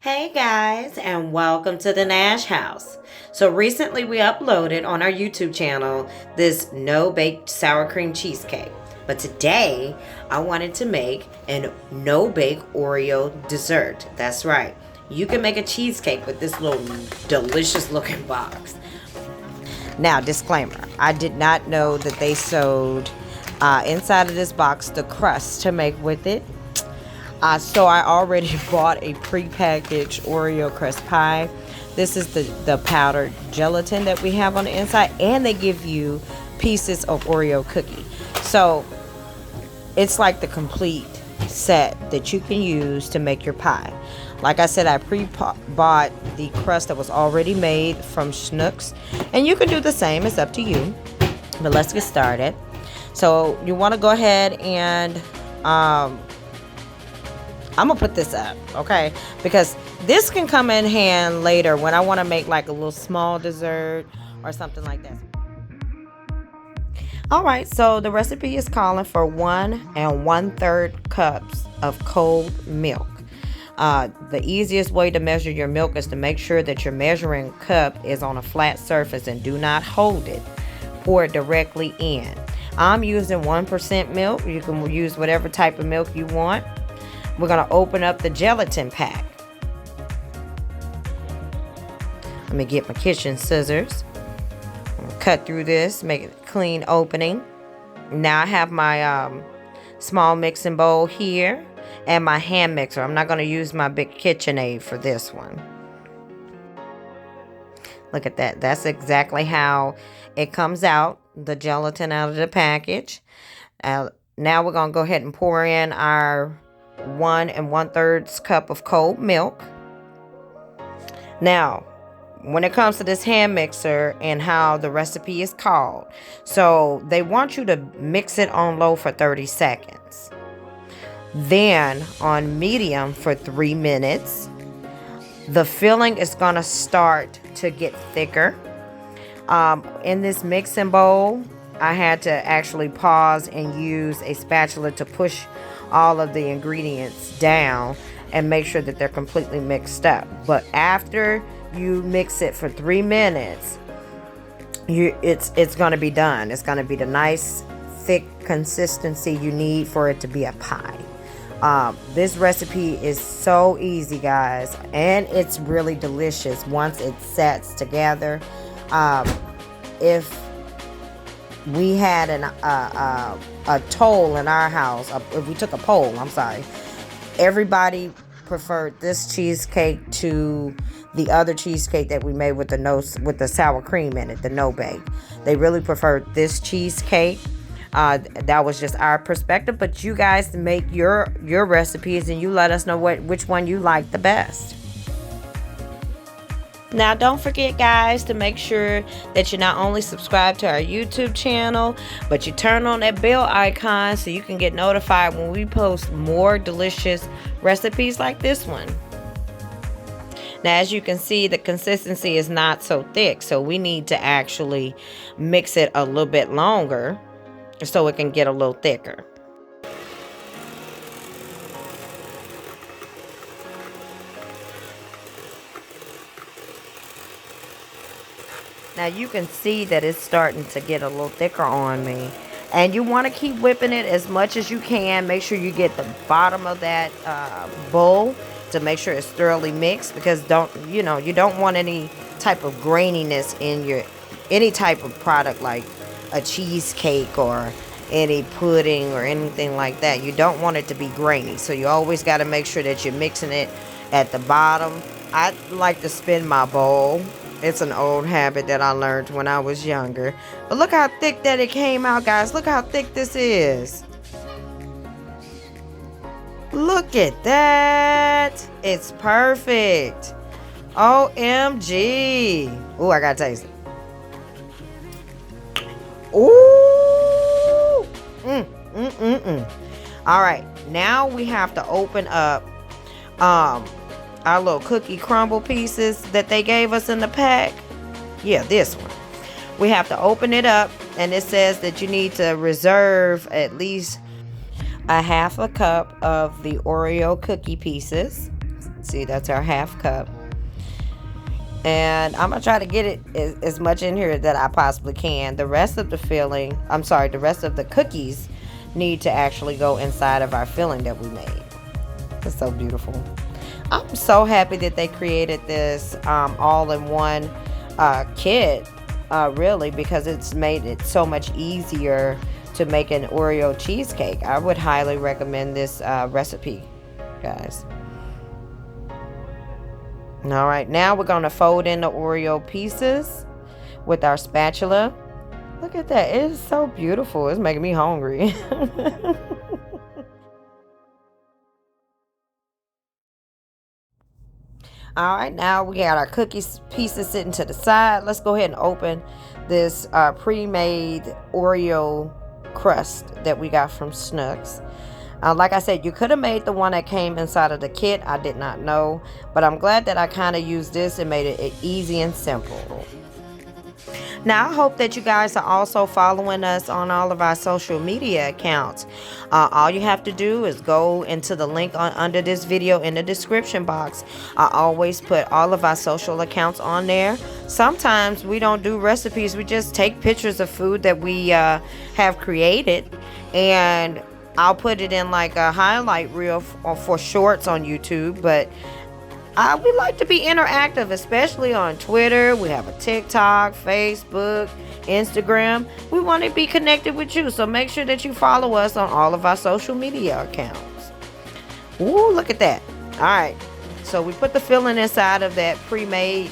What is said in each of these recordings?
Hey guys, and welcome to the Nash House. So recently we uploaded on our YouTube channel this no bake sour cream cheesecake. But today I wanted to make an no bake Oreo dessert. That's right. You can make a cheesecake with this little delicious looking box. Now, disclaimer, I did not know that they sewed inside of this box the crust to make with it. So I already bought a prepackaged Oreo crust pie. This is the powdered gelatin that we have on the inside, and they give you pieces of Oreo cookie. So it's like the complete set that you can use to make your pie. Like I said, I bought the crust that was already made from Schnucks, and you can do the same. It's up to you. But let's get started. So you want to go ahead and I'm gonna put this up, okay? Because this can come in hand later when I want to make like a little small dessert or something like that. All right, so the recipe is calling for 1 1/3 cups of cold milk. The easiest way to measure your milk is to make sure that your measuring cup is on a flat surface and do not hold it. Pour it directly in. I'm using 1% milk. You can use whatever type of milk you want. We're going to open up the gelatin pack. Let me get my kitchen scissors. Cut through this, make it a clean opening. Now I have my small mixing bowl here and my hand mixer. I'm not going to use my big KitchenAid for this one. Look at that. That's exactly how it comes out, the gelatin out of the package. Now we're going to go ahead and pour in our 1 1/3 cup of cold milk. Now, when it comes to this hand mixer and how the recipe is called, so they want you to mix it on low for 30 seconds. Then on medium for 3 minutes. The filling is going to start to get thicker. In this mixing bowl, I had to actually pause and use a spatula to push all of the ingredients down and make sure that they're completely mixed up. But after you mix it for 3 minutes, it's going to be done. It's going to be the nice thick consistency you need for it to be a pie. This recipe is so easy, guys, and it's really delicious once it sets together. If we had a toll in our house, if we took a poll, everybody preferred this cheesecake to the other cheesecake that we made with the sour cream in it, the no bake. They really preferred this cheesecake. That was just our perspective, but you guys make your recipes and you let us know which one you like the best. Now, don't forget, guys, to make sure that you not only subscribe to our YouTube channel, but you turn on that bell icon so you can get notified when we post more delicious recipes like this one. Now, as you can see, the consistency is not so thick, so we need to actually mix it a little bit longer so it can get a little thicker. Now you can see that it's starting to get a little thicker on me. And you want to keep whipping it as much as you can. Make sure you get the bottom of that bowl to make sure it's thoroughly mixed, because you don't want any type of graininess in any type of product like a cheesecake or any pudding or anything like that. You don't want it to be grainy. So you always got to make sure that you're mixing it at the bottom. I like to spin my bowl. It's an old habit that I learned when I was younger. But look how thick that it came out, guys. Look how thick this is. Look at that. It's perfect. OMG. Ooh, I gotta taste it. Ooh. All right. Now we have to open up our little cookie crumble pieces that they gave us in the pack. Yeah, this one. We have to open it up, and it says that you need to reserve at least a 1/2 cup of the Oreo cookie pieces. See, that's our half cup. And I'm going to try to get it as much in here that I possibly can. The rest of the the rest of the cookies need to actually go inside of our filling that we made. It's so beautiful. I'm so happy that they created this all-in-one kit, really, because it's made it so much easier to make an Oreo cheesecake. I would highly recommend this recipe, guys. All right, now we're going to fold in the Oreo pieces with our spatula. Look at that. It is so beautiful. It's making me hungry. All right, now we got our cookies pieces sitting to the side. Let's go ahead and open this pre-made Oreo crust that we got from Snooks. Like I said, you could have made the one that came inside of the kit. I did not know, but I'm glad that I kind of used this and made it easy and simple. Now, I hope that you guys are also following us on all of our social media accounts. All you have to do is go into the link under this video in the description box. I always put all of our social accounts on there. Sometimes we don't do recipes. We just take pictures of food that we have created, and I'll put it in like a highlight reel for shorts on YouTube. But we like to be interactive, especially on Twitter. We have a TikTok, Facebook, Instagram. We want to be connected with you, so make sure that you follow us on all of our social media accounts. Ooh, look at that. All right, so we put the filling inside of that pre-made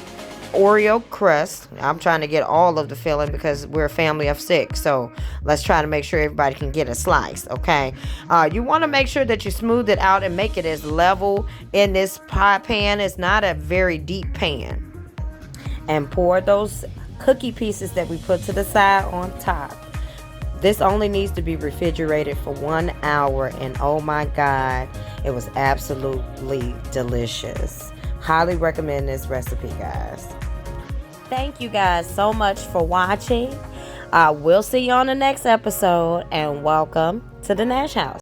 Oreo crust. I'm trying to get all of the filling because we're a family of 6, so let's try to make sure everybody can get a slice. Okay, you want to make sure that you smooth it out and make it as level in this pie pan. It's not a very deep pan. And pour those cookie pieces that we put to the side on top. This only needs to be refrigerated for 1 hour, and oh my God, it was absolutely delicious. Highly recommend this recipe, guys. Thank you guys so much for watching. We'll see you on the next episode, and welcome to the Nash House.